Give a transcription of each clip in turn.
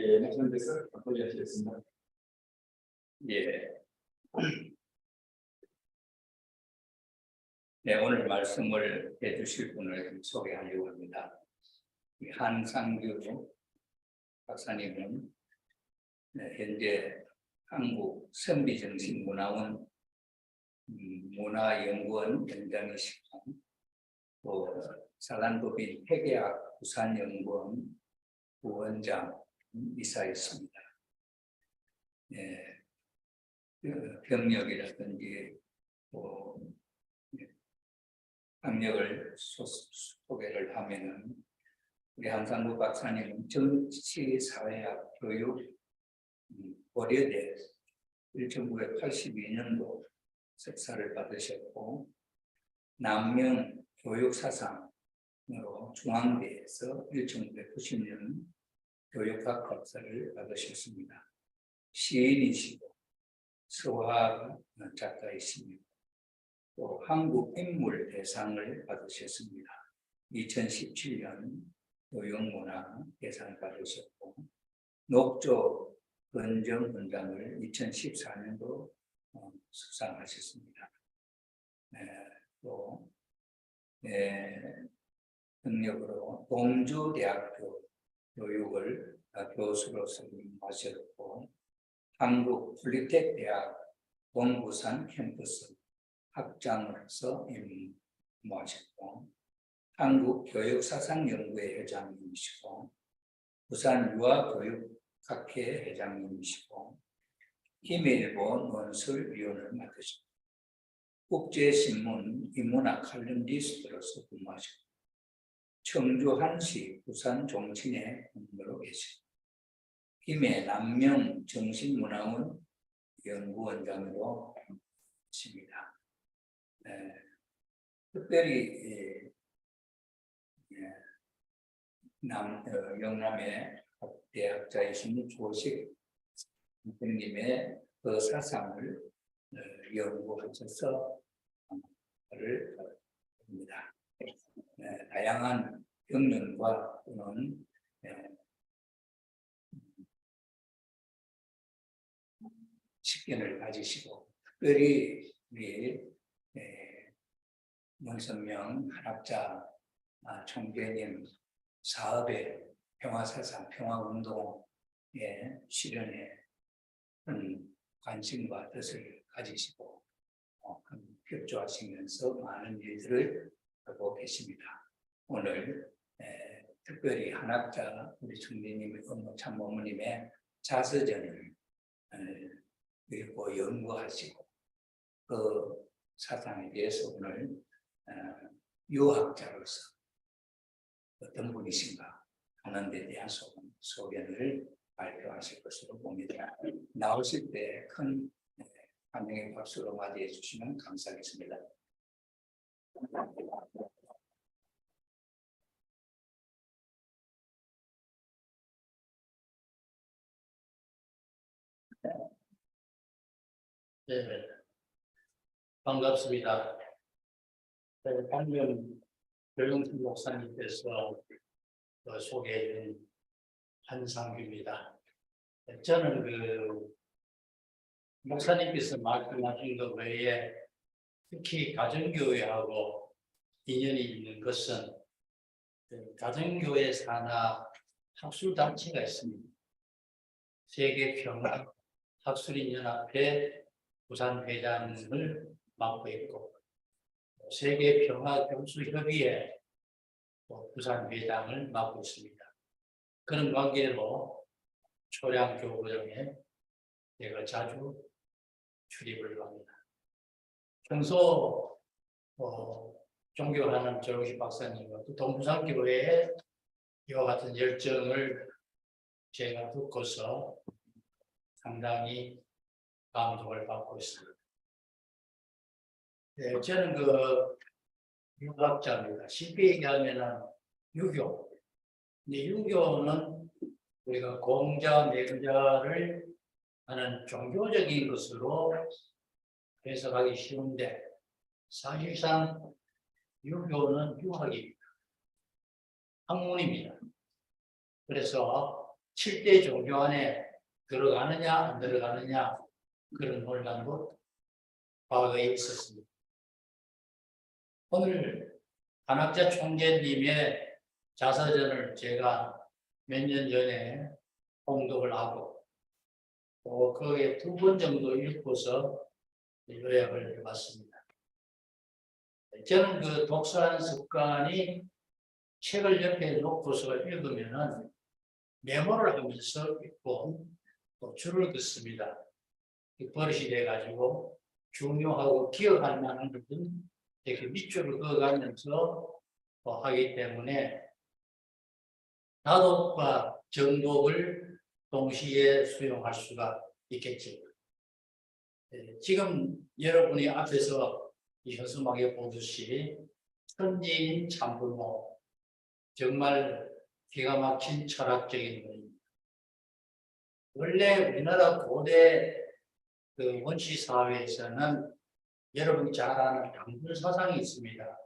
예, 말씀드려서 바꿔주시겠습니다. 예. 네, 오늘 말씀을 해주실 분을 소개하려고 합니다. 한상규 박사님은 현재 한국 선비정신문화원 문화연구원 원장이시고 또 사단법인 회계학 부산연구원 부원장이사였습니다. 경력이라든지 학력을 소개를 하면은 우리 한상구 박사님은 정치사회학 교육 고려대 1982년도 석사를 받으셨고 남명 교육사상으로 중앙대에서 1990년 교육학 박사를 받으셨습니다. 시인이시고 서화 작가이십니다. 또 한국인물 대상을 받으셨습니다. 2017년 교육문화 대상을 받으셨고 녹조 건정훈장을 2014년도 수상하셨습니다. 또 능력으로 동주대학교 교육을 교수로서 임하셨고 한국 폴리텍대학 동부산 캠퍼스 학장으로서 임하셨고 한국교육사상연구회 회장님이시고 부산 유아교육학회 회장님이시고 김일보 논술위원을 맡으시고 국제신문 인문학 칼럼니스트로서 근무하시고 청주 한시 부산 종친회 근무로 계시고 김해 남명 정신문화원 연구원장으로 계십니다. 특별히 영남의 대학자이신 조식 선생님의 그 사상을 연구하셔서 를 합니다. 다양한 경륜과 또는 식견을 가지시고 특별히 우리 문선명 한학자 총재님 사업의 평화사상, 평화운동의 실현에 큰 관심과 뜻을 가지시고 협조하시면서 많은 일들을 하고 계십니다. 오늘 특별히 한학자 우리 총재님의 참모님의 자서전을 읽고 연구하시고 그 사상에 대해서 오늘 유학자로서 어떤 분이신가 하는 데 대한 소견을 발표하실 것으로 봅니다. 나오실 때 큰 환영의 박수로 맞이해 주시면 감사하겠습니다. 네, 반갑습니다. 방금 조영순 목사님께서 소개해 준 한상규입니다. 저는 목사님께서 말씀하신 것 외에 특히 가정교회하고 인연이 있는 것은 가정교회 산하 학술단체가 있습니다. 세계평화 학술인연합회 부산회장을 맡고 있고 세계평화교수협의회 부산회장을 맡고 있습니다. 그런 관계로 초량교구장에 제가 자주 출입을 합니다. 평소 존경하는 조용식 박사님과 또 동부산교회에 이와 같은 열정을 제가 듣고서 상당히 감동을 받고 있습니다. 네, 저는 유학자입니다. 쉽게 얘기하면 유교. 근데 유교는 우리가 공자, 맹자를 하는 종교적인 것으로 해석하기 쉬운데 사실상 유교는 유학입니다. 학문입니다. 그래서 7대 종교 안에 들어가느냐 안 들어가느냐 그런 논란도 과거에 있었습니다. 오늘 한학자 총재님의 자서전을 제가 몇 년 전에 봉독을 하고 또 거기에 2번 정도 읽고서 요약을 해봤습니다. 저는 그 독서하는 습관이 책을 옆에 놓고서 읽으면은 메모를 하면서 읽고 또 줄을 긋습니다. 버릇이 돼가지고 중요하고 기억할 만한 것은 이렇게 밑줄을 그어가면서 하기 때문에 다독과 정독을 동시에 수용할 수가 있겠죠. 지금 여러분이 앞에서 이 현수막에 보듯이 천지인 참부모, 정말 기가 막힌 철학적인 분입니다. 원래 우리나라 고대 그 원시 사회에서는 여러분이 잘 아는 당군 사상이 있습니다.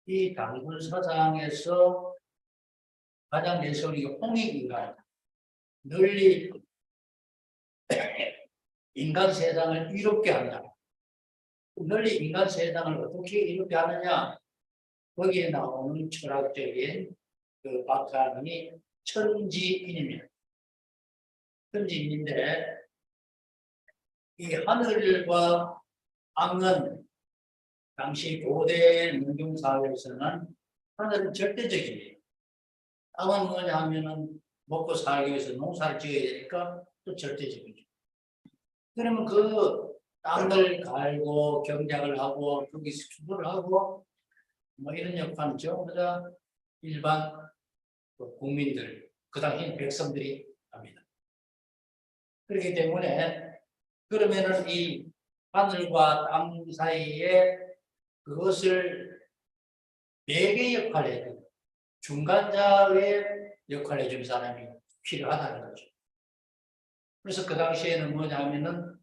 이 당군 사상에서 가장 내세우는 게 홍익인간, 널리 인간 세상을 이롭게 한다. 널리 인간 세상을 어떻게 이롭게 하느냐? 거기에 나오는 철학적인 그 박학이 천지인입니다. 천지인인데 이 하늘과 땅은 당시 고대 문명 사회에서는 하늘은 절대적입니다. 땅은 뭐냐 하면은 먹고 살기 위해서 농사를 지어야 되니까 또 절대적이죠. 그러면 그 땅을 갈고 경작을 하고 거기서 수고를 하고 뭐 이런 역할은 전부 다 일반 국민들, 그 당시 백성들이 합니다. 그렇기 때문에 그러면은 이 하늘과 땅 사이에 그것을 매개 역할을 해야 돼요. 중간자의 역할을 해주는 사람이 필요하다는 거죠. 그래서 그 당시에는 뭐냐면은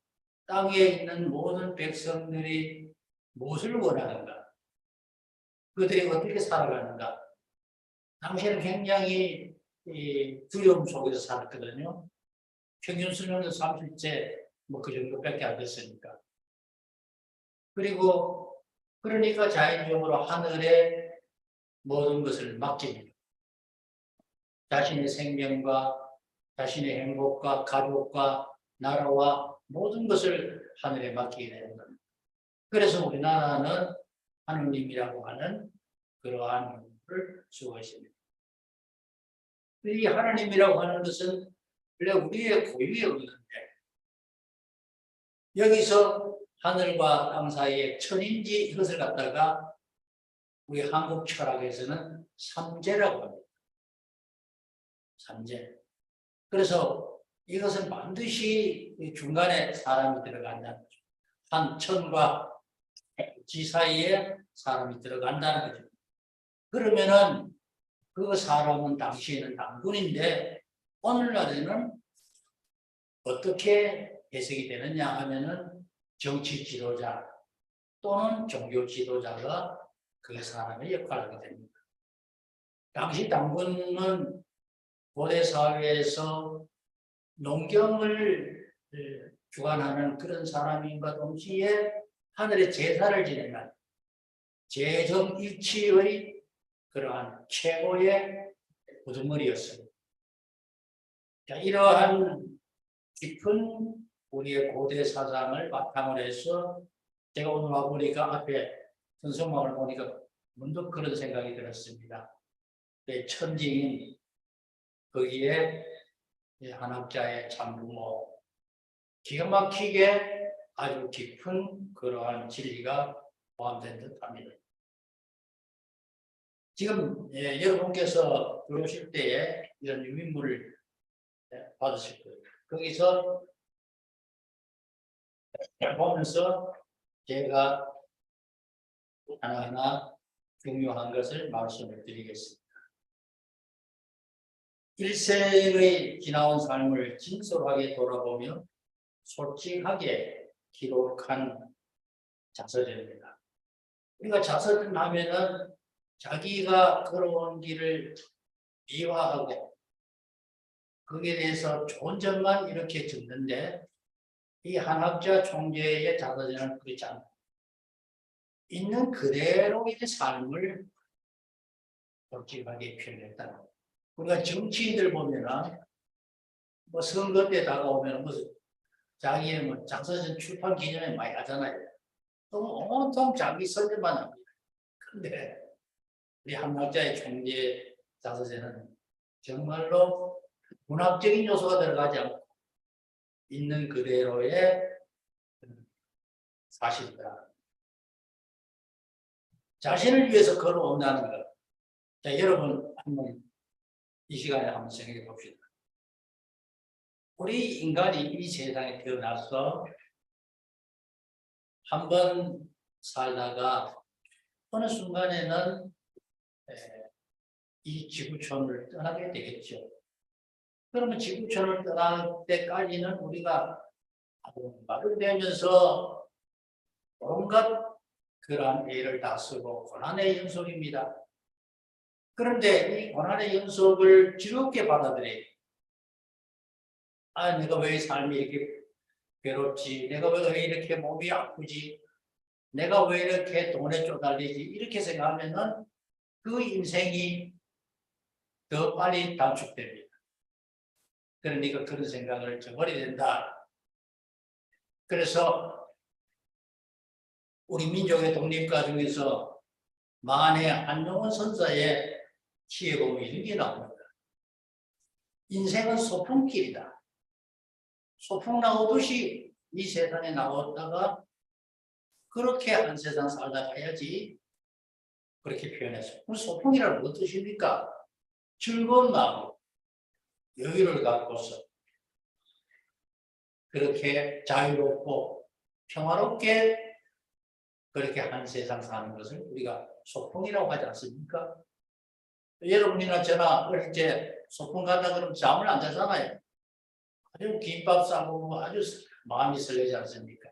땅에 있는 모든 백성들이 무엇을 원하는가? 그들이 어떻게 살아가는가? 당시에는 굉장히 두려움 속에서 살았거든요. 평균 수명은 30세 뭐 그 정도밖에 안 됐으니까. 그리고 그러니까 자연적으로 하늘에 모든 것을 맡깁니다. 자신의 생명과 자신의 행복과 가족과 나라와 모든 것을 하늘에 맡기게 되는 겁니다. 그래서 우리나라는 하느님이라고 하는 그러한 걸 쓰고 있습니다. 이 하느님이라고 하는 것은 원래 우리의 고유의 의미인데 여기서 하늘과 땅 사이에 천인지 이것을 갖다가 우리 한국 철학에서는 삼재라고 합니다. 삼재. 그래서 이것은 반드시 중간에 사람이 들어간다는 거죠. 한 천과 지 사이에 사람이 들어간다는 거죠. 그러면은 그 사람은 당시에는 당군인데 오늘날에는 어떻게 해석이 되느냐 하면은 정치 지도자 또는 종교 지도자가 그 사람의 역할을 하게 됩니다. 당시 당군은 고대 사회에서 농경을 주관하는 그런 사람인가 동시에 하늘에 제사를 지내는 재정일치의 그러한 최고의 우두머리였습니다. 이러한 깊은 우리의 고대 사상을 바탕으로 해서 제가 오늘 와보니까 앞에 현수막을 보니까 문득 그런 생각이 들었습니다. 천지인 거기에 한학자의 참부모 기가 막히게 아주 깊은 그러한 진리가 포함된 듯합니다. 지금 여러분께서 들어오실 때에 이런 유인물을 받으실 거예요. 거기서 보면서 제가 하나하나 중요한 것을 말씀을 드리겠습니다. 일생의 지나온 삶을 진솔하게 돌아보며 솔직하게 기록한 자서전입니다. 우리가 자서전 하면은 자기가 걸어온 길을 미화하고 거기에 대해서 좋은 점만 이렇게 적는데 이 한학자 총재의 자서전은 그렇지 않다. 있는 그대로의 삶을 솔직하게 표현했다. 우리가 정치인들 보면은 뭐 선거 때 다가오면 무슨 자기의 뭐 자서전 출판 기념회 많이 하잖아요. 또 온통 자기 설명만 합니다. 근데 우리 한학자의 총재 자서전은 정말로 문학적인 요소가 들어가지 않고 있는 그대로의 사실이다. 자신을 위해서 걸어온다는 것. 자, 여러분 한번 이 시간에 한번 생각해 봅시다. 우리 인간이 이 세상에 태어나서 한번 살다가 어느 순간에는 이 지구촌을 떠나게 되겠죠. 그러면 지구촌을 떠날 때까지는 우리가 말을 되면서 온갖 그러한 애를 다 쓰고 고난의 연속입니다. 그런데 이 고난의 연속을 즐겁게 받아들여요. 아, 내가 왜 삶이 이렇게 괴롭지? 내가 왜 이렇게 몸이 아프지? 내가 왜 이렇게 돈에 쪼달리지? 이렇게 생각하면은 그 인생이 더 빨리 단축됩니다. 그러니까 그런 생각을 저버려야 된다. 그래서 우리 민족의 독립가 중에서 만해 한용운 선사의 시에 보면 이런 게 나옵니다. 인생은 소풍길이다. 소풍 나오듯이 이 세상에 나왔다가 그렇게 한 세상 살다 가야지. 그렇게 표현했어요. 그럼 소풍이라는 무슨 뜻입니까? 즐거운 마음, 여유를 갖고서 그렇게 자유롭고 평화롭게 그렇게 한 세상 사는 것을 우리가 소풍이라고 하지 않습니까? 여러분이나 저나 어릴 때 소풍 간다 그러면 잠을 안 자잖아요. 아주 김밥 싸고 아주 마음이 설레지 않습니까?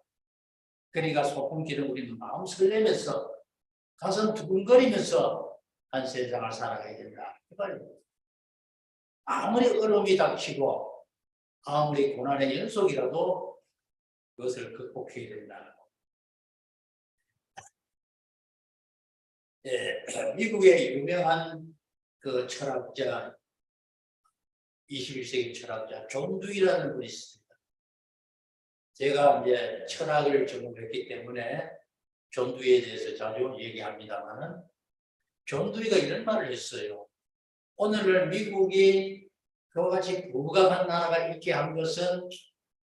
그러니까 소풍길은 우리는 마음 설레면서 가슴 두근거리면서 한 세상을 살아가야 된다. 아무리 어려움이 닥치고 아무리 고난의 연속이라도 그것을 극복해야 된다. 미국의 유명한 그 철학자, 21세기 철학자 존 두이라는 분이 있습니다. 제가 이제 철학을 전공했기 때문에 존 두이에 대해서 자주 얘기합니다만은 존 두이가 이런 말을 했어요. 오늘날 미국이 그와 같이 부강한 나라가 있게 한 것은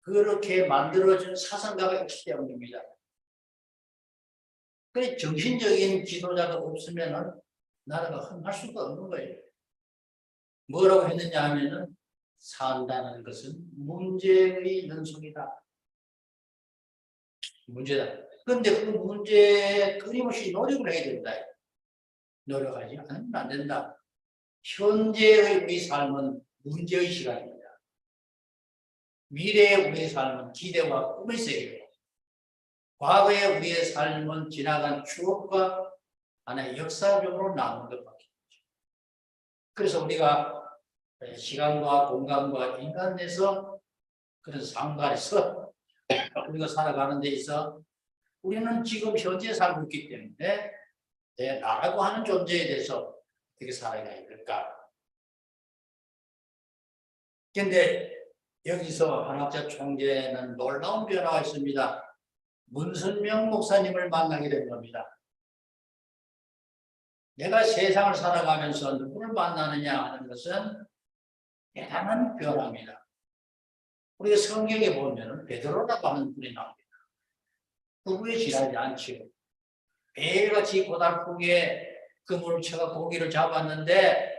그렇게 만들어진 사상가가 있기 때문입니다. 그 정신적인 지도자가 없으면 나라가 흥할 수가 없는 거예요. 뭐라고 했느냐 하면은 산다는 것은 문제의 연속이다. 문제다. 그런데 그 문제에 끊임없이 노력을 해야 된다. 노력하지 않으면 안 된다. 현재의 우리 삶은 문제의 시간입니다. 미래의 우리의 삶은 기대와 꿈의 세계고, 과거의 우리의 삶은 지나간 추억과 하나의 역사적으로 나누는 것밖에 없죠. 그래서 우리가 시간과 공간과 인간 내에서 그런 상관에서 우리가 살아가는 데 있어 우리는 지금 현재 살고 있기 때문에 나라고 하는 존재에 대해서 어떻게 살아가야 될까? 그런데 여기서 한학자 총재는 놀라운 변화가 있습니다. 문선명 목사님을 만나게 된 겁니다. 내가 세상을 살아가면서 누구를 만나느냐 하는 것은 대단한 변화입니다. 우리가 성경에 보면 베드로라고 하는 분이 나옵니다. 누구에 지나지 않죠. 매일같이 고달프게 그물을 쳐가 고기를 잡았는데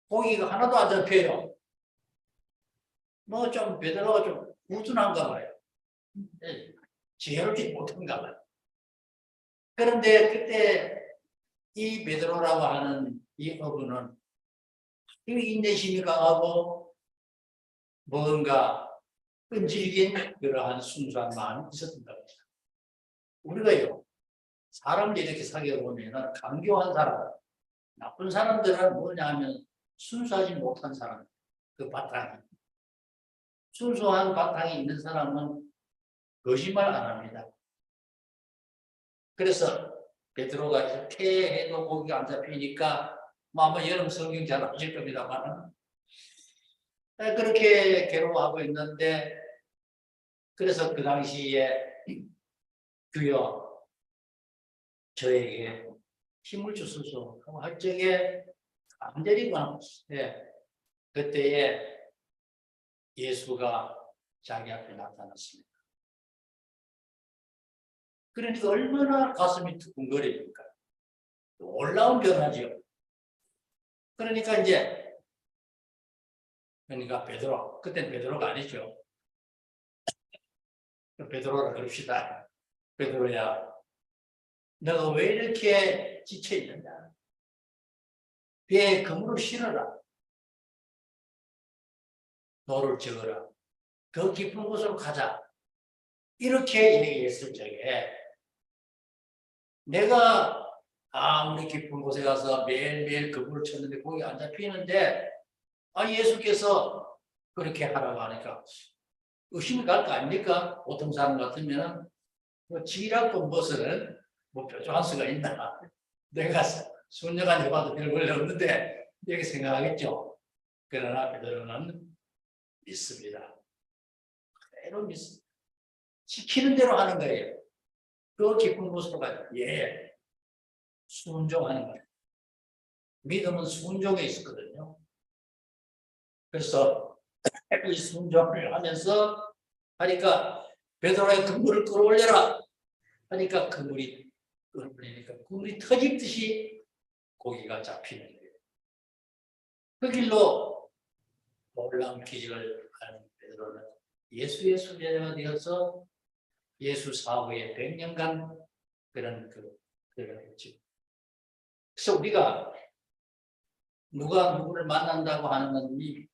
고기가 하나도 안 잡혀요. 뭐 좀 베드로가 좀 우둔한가 봐요. 지혜롭지 못한가 봐요. 그런데 그때 이 베드로라고 하는 이 어부는 인내심이 강하고 뭔가 끈질긴 그러한 순수한 마음이 있었던 겁니다. 우리가요, 사람을 이렇게 사귀어 보면 강교한 사람, 나쁜 사람들은 뭐냐 하면 순수하지 못한 사람, 그 바탕이. 순수한 바탕이 있는 사람은 거짓말 안 합니다. 그래서 베드로가 이렇게 해도 고기가 안 잡히니까 아마 여러분 성경 잘 아실 겁니다만 그렇게 괴로워하고 있는데 그래서 그 당시에 주여 저에게 힘을 주소서 하고 할 적에 간절히 원하셨어요. 그때에 예수가 자기 앞에 나타났습니다. 그러니까 얼마나 가슴이 두근거립니까? 놀라운 변화죠. 그러니까 베드로, 그때는 베드로가 아니죠. 베드로라 그럽시다. 베드로야, 너가 왜 이렇게 지쳐 있느냐? 배에 그물을 실어라. 노를 저어라. 더 깊은 곳으로 가자. 이렇게 얘기했을 적에 내가 아무리 깊은 곳에 가서 매일매일 그물을 쳤는데 거기 안 잡히는데 예수께서 그렇게 하라고 하니까 의심이 갈 거 아닙니까? 보통 사람 같으면 지라고 무엇은 뾰족한 수가 있나? 내가 수년간 해봐도 별 볼일 없는데 이렇게 생각하겠죠. 그러나 베드로는 믿습니다. 그대로 믿습니다. 시키는 대로 하는 거예요. 그 깊은 곳으로 가요. 예. 순종하는 거예요. 믿음은 순종에 있었거든요. 그래서 이 순종을 하면서 하니까 베드로의 그물을 끌어올려라 하니까 그물이 끌어올리니까 그물이 터지듯이 고기가 잡히는 거예요. 그 길로 놀라운 기적을 하는 베드로는 예수의 수제자가 되어서 예수 사후에 100년간 그런 했죠. 그래서 우리가 누가 누구를 만난다고 하는 건 이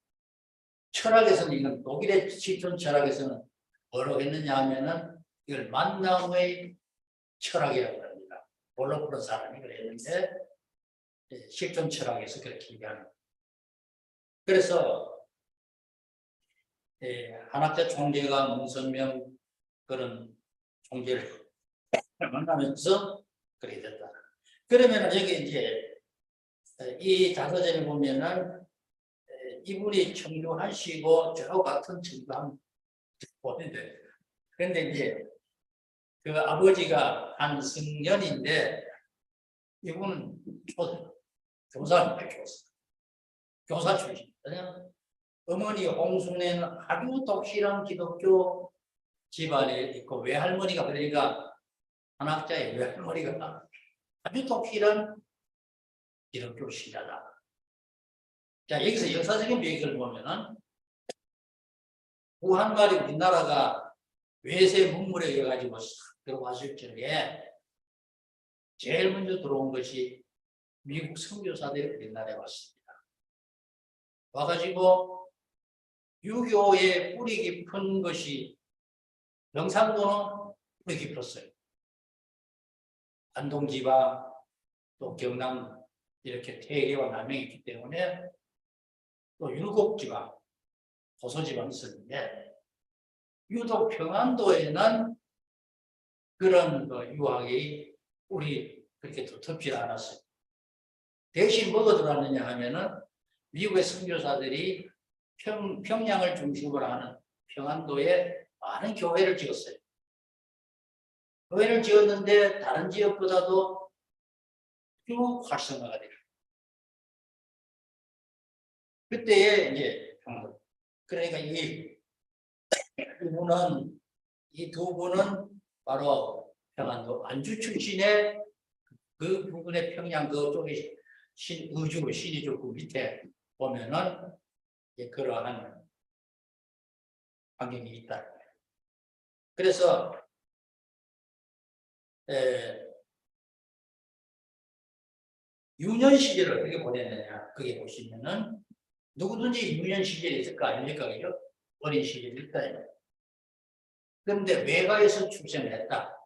철학에서는 이건 독일의 실존 철학에서는 뭐라고 했느냐 하면은 이걸 만남의 철학이라고 합니다. 볼로프로 사람이 그랬는데 실존 철학에서 그렇게 얘기하는. 그래서 한학자 총재가 문선명 그런 총재를 만나면서 그렇게 됐다. 그러면 여기 이제 이 자서전에 보면은 이분이 청교하시고 저 같은 청교한 보는데 그런데 이제 그 아버지가 한승연인데 이분은 교사 출신이거든요. 어머니 홍순애는 아주 독실한 기독교 집안에 있고 외할머니가 그러니까 한학자의 외할머니가 아주 독실한 기독교 신자다. 자, 여기서 역사적인 배경을 보면은 구한말이 우리나라가 외세 문물에 의해 가지고 들어왔을 적에 제일 먼저 들어온 것이 미국 선교사들이 우리나라에 왔습니다. 와가지고 유교의 뿌리 깊은 것이 경상도는 뿌리 깊었어요. 안동지방 또 경남 이렇게 태계와 남양이 있기 때문에 또 율곡지방, 고소지방이 있었는데 유독 평안도에는 그런 유학이 우리 그렇게 두텁지 않았어요. 대신 뭐가 들어왔느냐 하면은 미국의 선교사들이 평양을 중심으로 하는 평안도에 많은 교회를 지었어요. 교회를 지었는데 다른 지역보다도 쭉 활성화가 돼요. 그때에 이제 평안도. 그러니까 이 두 분은 바로 평안도 안주 출신의 그 부분의 평양 그쪽에 신의주 그 밑에 보면은 그러한 환경이 있다. 그래서 유년 시절을 어떻게 보냈느냐 그게 보시면은 누구든지 유년 시절이 있을 거 아닙니까? 그죠? 어린 시절이 있다. 그런데 외가에서 출생을 했다.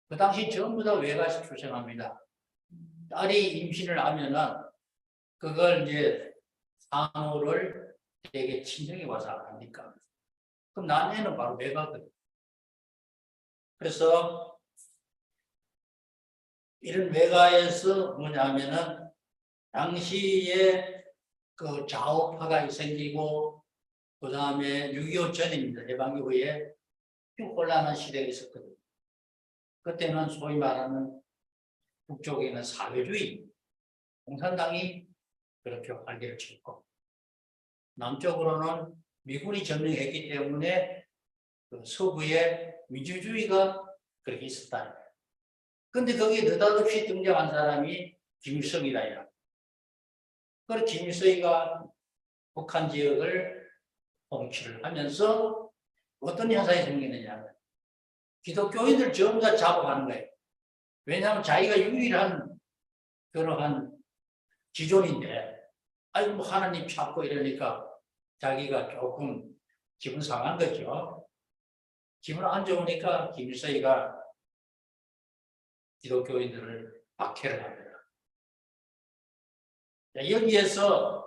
그 당시 전부 다 외가에서 출생합니다. 딸이 임신을 하면은 그걸 이제 산후를 되게 친정에 와서 합니까? 그럼 난해는 바로 외가거든. 그래서 이런 외가에서 뭐냐면은 당시에 그 좌우파가 생기고 그 다음에 6.25 전입니다. 해방 이후에 좀 혼란한 시대가 있었거든요. 그때는 소위 말하는 북쪽에는 사회주의 공산당이 그렇게 활개를 쳤고 남쪽으로는 미군이 점령했기 때문에 그 서부에 민주주의가 그렇게 있었다는 거예요. 그런데 거기에 느닷없이 등장한 사람이 김일성이다. 그래서 김일성이가 북한 지역을 통치를 하면서 어떤 현상이 생기느냐. 기독교인들 전부 다 잡아가는 거예요. 왜냐하면 자기가 유일한 그러한 지존인데, 아이고, 뭐 하나님 찾고 이러니까 자기가 조금 기분 상한 거죠. 기분 안 좋으니까 김일성이가 기독교인들을 박해를 합니다. 여기에서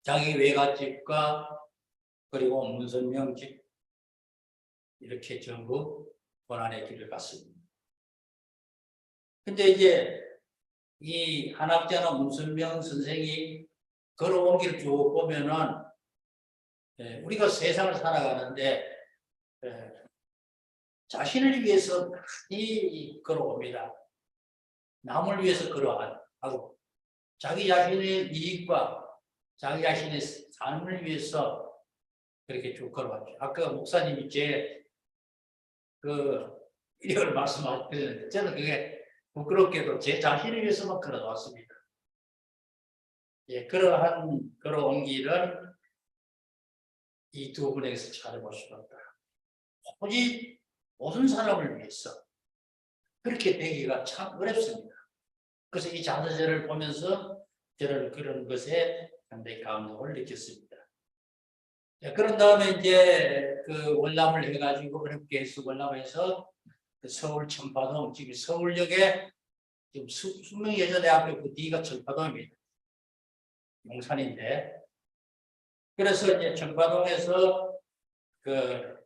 자기 외갓집과 그리고 문선명 집 이렇게 전부 고난의 길을 갔습니다. 근데 이제 이 한학자나 문선명 선생이 걸어온 길을 쭉 보면은 우리가 세상을 살아가는데 자신을 위해서 많이 걸어옵니다. 남을 위해서 걸어가고 자기 자신의 이익과 자기 자신의 삶을 위해서 그렇게 쭉 걸어왔죠. 아까 목사님이 이걸 말씀하셨는데 저는 그게 부끄럽게도 제 자신을 위해서만 걸어왔습니다. 예, 그러한 걸어온 길은 이 두 분에게서 찾아볼 수가 없다. 오직 모든 사람을 위해서 그렇게 되기가 참 어렵습니다. 그래서 이 자서전을 보면서 저는 그런 것에 상당히 감동을 느꼈습니다. 예, 그런 다음에 이제 그 월남을 해가지고 어렵게 해서 월남에서 그 서울 청파동, 지금 서울역에 지금 숙명여자대학교 그 뒤가 청파동입니다. 용산인데. 그래서 이제 청파동에서 그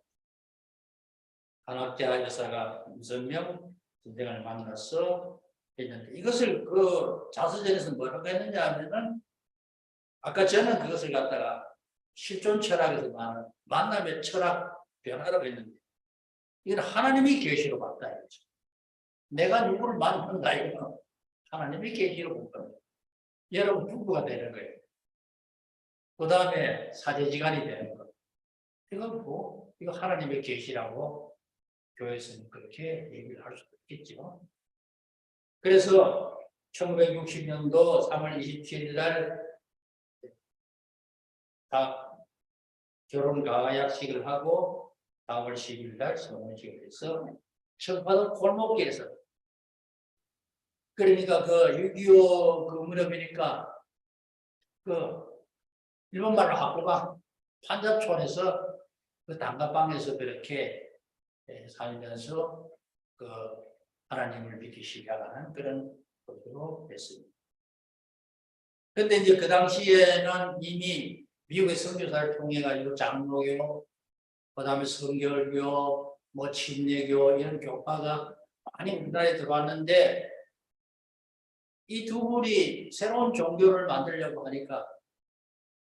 한학자 여사가 문선명 선생을 만나서 했는데 이것을 그 자서전에서 뭐라고 했느냐 하면은 아까 저는 그것을 갖다가 실존 철학에서 말하는 만남의 철학 변화라고 했는데 이건 하나님이 계시로 봤다 이거죠. 내가 누구를 만난다 이거는 하나님이 계시로 본 겁니다. 여러분 부부가 되는 거예요. 그 다음에 사제지간이 되는 거. 이건 뭐 이거 하나님의 계시라고 교회에서는 그렇게 얘기를 할 수도 있겠죠. 그래서 1960년도 3월 27일 날 다 결혼 가약식을 하고 4월 10일 날 성혼식을 해서 청파동 골목길에서 그러니까 그 6.25 그 무렵이니까 그 일본말로 학교가 판자촌에서 그 단가방에서 그렇게 살면서 그 하나님을 믿기 시작하는 그런 것으로 됐습니다. 그런데 이제 그 당시에는 이미 미국의 선교사를 통해 가지고 장로교, 그다음에 성결교, 뭐 침례교 이런 교파가 많이 우리나라에 들어왔는데 이 두 분이 새로운 종교를 만들려고 하니까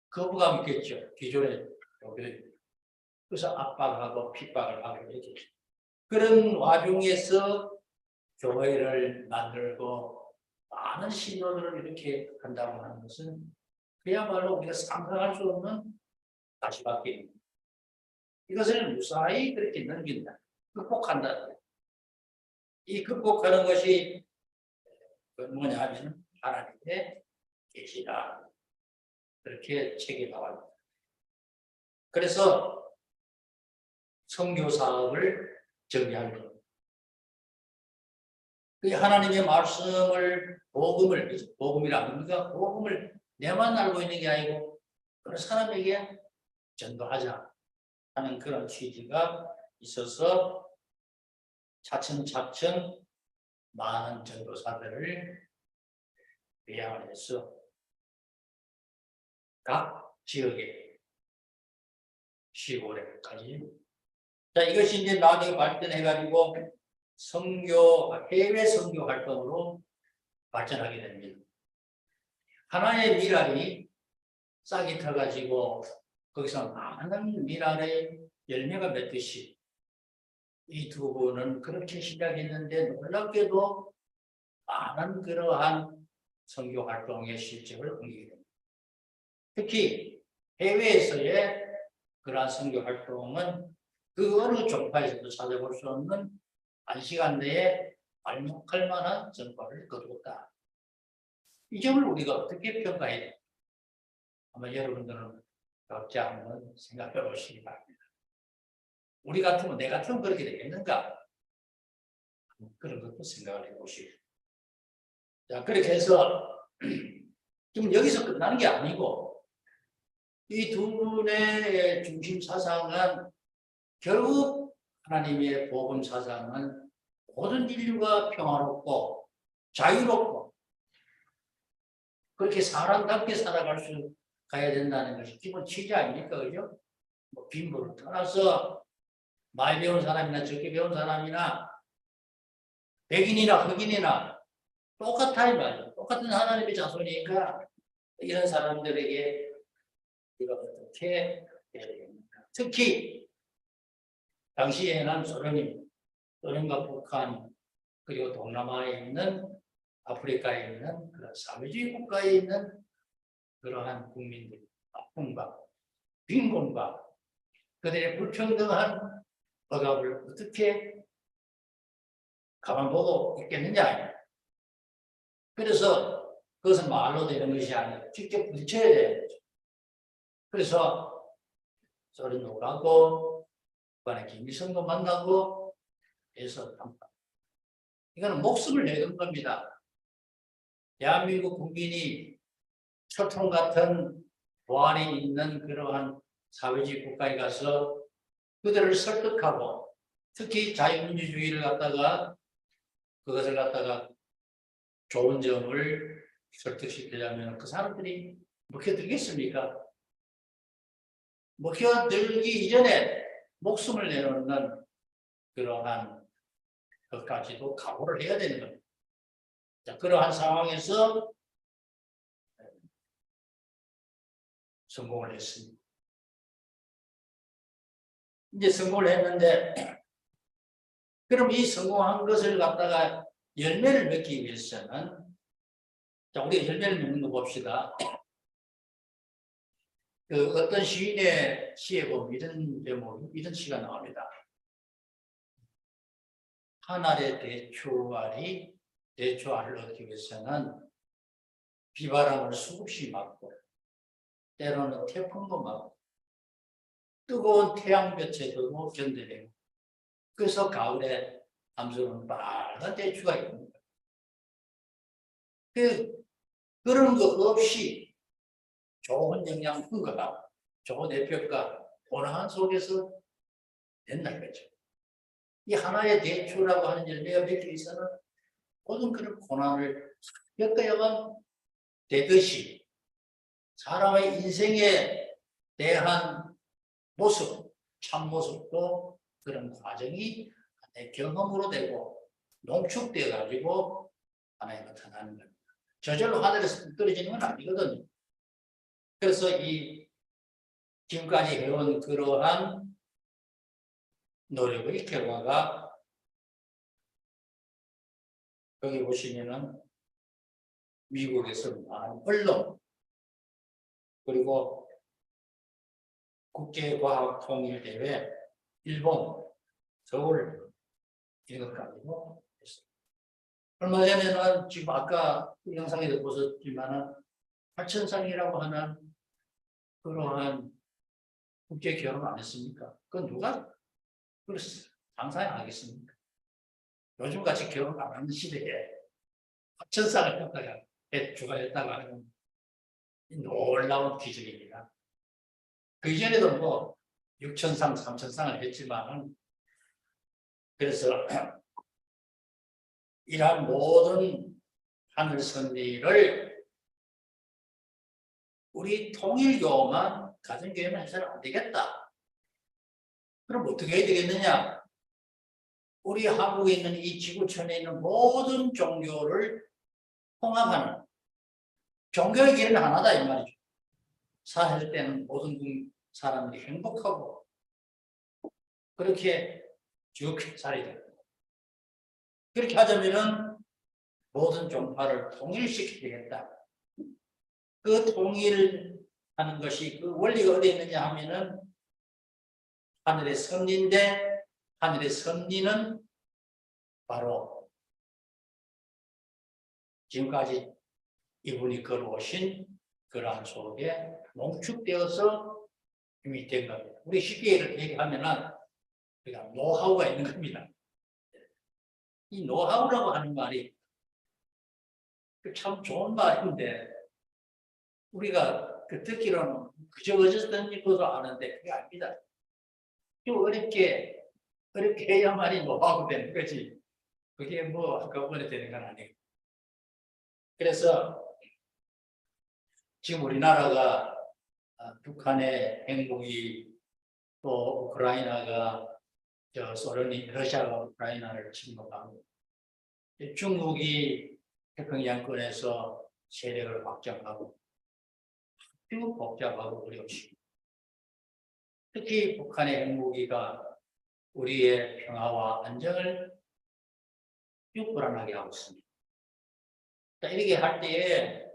거부감이 있겠죠. 기존의 교회. 그래서 압박하고 핍박을 하고 이렇게. 그런 와중에서 교회를 만들고 많은 신도들을 이렇게 한다고 하는 것은 그야말로 우리가 상상할 수 없는 가시밭길입니다. 이것을 무사히 그렇게 넘긴다. 극복한다. 이 극복하는 것이 뭐냐 하면 하나님의 계시다. 그렇게 책에 나옵니다. 그래서 선교 사업을 정리하는 겁니다. 그 하나님의 말씀을 복음이라 합니까? 복음을 내만 알고 있는 게 아니고 그런 사람에게 전도하자 하는 그런 취지가 있어서 차츰차츰 많은 전도사들을 배양을 해서 각 지역에 15년까지. 자, 이것이 이제 나중에 발전해가지고 해외 선교 활동으로 발전하게 됩니다. 하나의 미랄이 싹이 터가지고 거기서 많은 미랄의 열매가 맺듯이 이 두 분은 그렇게 시작했는데 놀랍게도 많은 그러한 선교 활동의 실적을 옮기게 됩니다. 특히 해외에서의 그러한 선교 활동은 그 어느 종파에서도 찾아볼 수 없는 단시간 내에 발목할 만한 성과를 거두었다. 이 점을 우리가 어떻게 평가해야 될까? 아마 여러분들은 각자 한번 생각해 보시기 바랍니다. 우리 같으면 내 같으면 그렇게 되겠는가? 그런 것도 생각을 해보시고. 자, 그렇게 해서 지금 여기서 끝나는 게 아니고 이 두 분의 중심 사상은 결국 하나님의 복음 사상은 모든 인류가 평화롭고 자유롭고 그렇게 사람답게 살아갈 수 가야 된다는 것이 기본 취지 아닙니까? 그죠? 뭐 빈부를 떠나서 많이 배운 사람이나 적게 배운 사람이나 백인이나 흑인이나 똑같아 이 말이야. 똑같은 하나님의 자손이니까 이런 사람들에게 우리가 어떻게 해야 되겠습니까? 특히 당시에는 소련과 북한 그리고 동남아에 있는 아프리카에 있는 그런 사회주의 국가에 있는 그러한 국민들의 아픔과 빈곤과 그들의 불평등한 억압을 어떻게 가만 보고 있겠느냐. 그래서 그것은 말로 되는 것이 아니라 직접 부딪혀야 되는 거죠. 그래서 소련도 가고 북한의 김일성도 만나고 해서 이거는 목숨을 내는 겁니다. 대한민국 국민이 철통 같은 보안이 있는 그러한 사회주의 국가에 가서 그들을 설득하고 특히 자유민주주의를 갖다가 그것을 갖다가 좋은 점을 설득시키려면 그 사람들이 먹혀들겠습니까? 먹혀들기 이전에 목숨을 내놓는 그러한 것까지도 각오를 해야 되는 겁니다. 자, 그러한 상황에서 성공을 했습니다. 이제 성공을 했는데 그럼 이 성공한 것을 갖다가 열매를 맺기 위해서는 자, 우리가 열매를 맺는 거 봅시다. 그 어떤 시인의 시에 보면 이런 제목, 이런 시가 나옵니다. 한 알의 대추알을 얻기 위해서는 비바람을 수없이 맞고 때로는 태풍도 맞고 뜨거운 태양볕에도 견뎌내고 그래서 가을에 담수는 빨간 대추가 있습니다. 그런 거 없이 좋은 영양분과 좋은 햇볕과 고난 속에서 된다는 거죠. 이 하나의 대추라고 하는 열매가 맺기 위해서는 모든 그런 고난을 겪어야만 되듯이 사람의 인생에 대한 모습, 참모습도 그런 과정이 하나의 경험으로 되고 농축되어 가지고 하나의 나타나는 겁니다. 저절로 하늘에서 떨어지는 건 아니거든요. 그래서 이 지금까지 해온 그러한 노력의 결과가 여기 보시면은 미국에서 많은 언론 그리고 국제과학통일대회 일본 서울 이것 가지고 했습니다. 얼마 전에는 지금 아까 영상에도 보셨지만은 하천상이라고 하는 그러한 국제 결혼 안 했습니까? 그건 누가 상상하겠습니까? 요즘같이 결혼 안 하는 시대에 하천상을 갖다가 주관했다고 하는 놀라운 기적입니다. 그 이전에도 뭐 6천상, 3천상을 했지만 그래서 이러한 모든 하늘 선리를 우리 통일교만 가정교회만 해서는 안 되겠다. 그럼 어떻게 해야 되겠느냐? 우리 한국에 있는 이 지구촌에 있는 모든 종교를 통합하는 종교의 길은 하나다 이 말이죠. 살 때는 모든 사람들이 행복하고 그렇게 쭉 살아야 됩니다. 그렇게 하자면은 모든 종파를 통일시켜야 되겠다. 그 통일하는 것이 그 원리가 어디에 있느냐 하면은 하늘의 섭리인데 하늘의 섭리는 바로 지금까지 이분이 걸어오신 그러한 속에 농축되어서 이미 된 겁니다. 우리 쉽게 이렇게 얘기하면은 우리가 노하우가 있는 겁니다. 이 노하우라고 하는 말이 참 좋은 말인데 우리가 듣기로는 그저 어쨌든 것도 아는데 그게 아닙니다. 좀 어렵게 해야만이 노하우 되는 거지. 그게 뭐 한꺼번에 되는 건 아니에요. 그래서 지금 우리나라가 북한의 행복이 또 우크라이나가 러시아가 우크라이나를 침공하고 중국이 태평양권에서 세력을 확장하고 아주 복잡하고 어렵습니다. 특히 북한의 핵무기가 우리의 평화와 안정을 불안하게 하고 있습니다. 이렇게 할 때에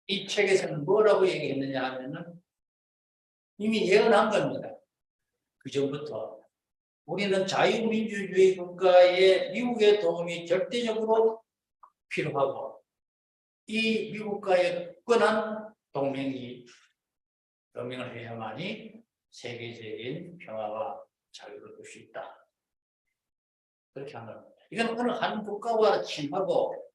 이 책에서는 뭐라고 얘기했느냐 하면은 이미 예언한 겁니다. 그 전부터 우리는 자유민주주의 국가에 미국의 도움이 절대적으로 필요하고 이 미국과의 굳건한 동맹을 해야만이 세계적인 평화와 자유를 얻을 수 있다. 그렇게 하는 겁니다. 이건 어느 한 국가와 친하고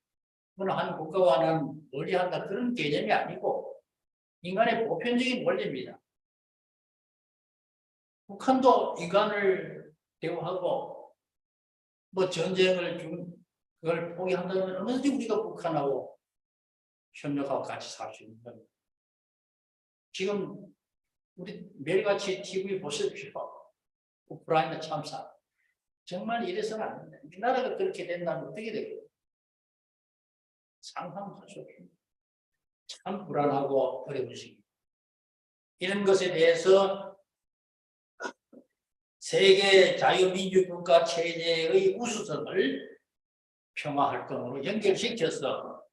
어느 한 국가와는 멀리한다 그런 개념이 아니고 인간의 보편적인 원리입니다. 북한도 인간을 대우하고 뭐 전쟁을 그걸 포기한다면 얼마든지 우리가 북한하고 협력하고 같이 살 수 있는 겁니다. 지금 우리 매일같이 TV 보십시오. 우크라이나 참사. 정말 이래서는 안 된다. 우리나라가 그렇게 된다면 어떻게 되겠어요? 상상할 수 없습니다. 참 불안하고 어려운 시기. 이런 것에 대해서 세계 자유민주국가 체제의 우수성을 평화활동으로 연결시켜서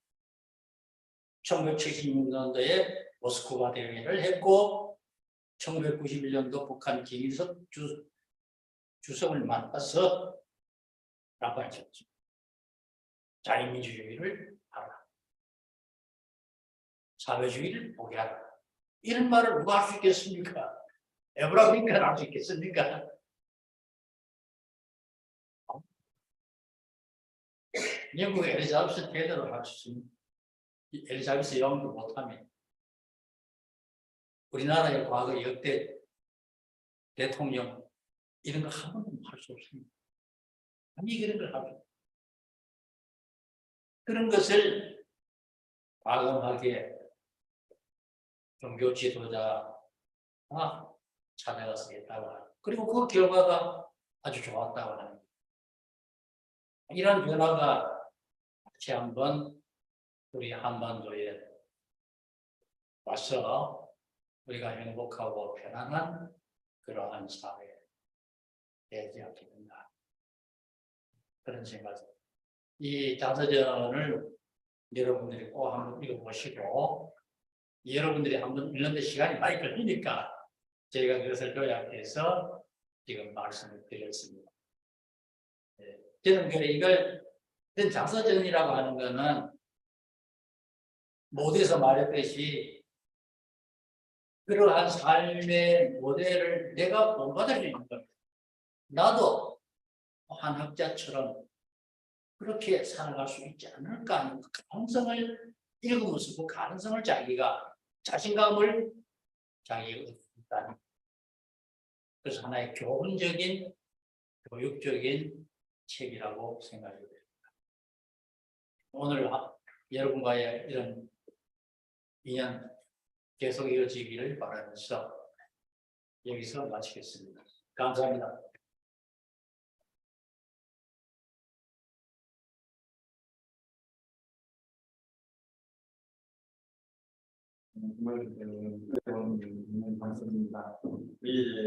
1976년도에 모스크바 대회를 했고 1991년도 북한 김일성 주석을 만나서 라고 하셨죠. 자유민주주의를 하라. 사회주의를 포기하라. 이런 말을 누가 할 수 있겠습니까? 에브라임 링컨 할 수 있겠습니까? 영국의 엘리자베스 테일러를 할 수 있습니다. 엘리자베스 여왕도 못하면 우리나라의 과거 역대 대통령 이런 거 한 번도 할 수 없습니다. 아니 그런 걸 하죠. 그런 것을 과감하게 종교 지도자가 찾아가서 했다고 하고 그리고 그 결과가 아주 좋았다고 합니다. 이런 변화가 다시 한번 우리 한반도에 와서 우리가 행복하고 편안한 그러한 사회에 되지 않게 된다. 그런 생각입니다. 이 자서전을 여러분들이 꼭 한번 읽어보시고 여러분들이 한번 읽는데 시간이 많이 걸리니까 저희가 그것을 요약해서 지금 말씀을 드렸습니다. 저는 이걸 자서전이라고 하는 것은 모두에서 말했듯이 그러한 삶의 모델을 내가 본받을 수 있는 겁니다. 나도 한 학자처럼 그렇게 살아갈 수 있지 않을까 하는 그 가능성을 읽으면서 그 가능성을 자기가 자신감을 자기가 얻는다. 그래서 하나의 교훈적인 교육적인 책이라고 생각이 됩니다. 오늘 여러분과의 이런 인연 계속 이어지기를 바라면서 여기서 마치겠습니다. 감사합니다. 정말 말씀입니다. 이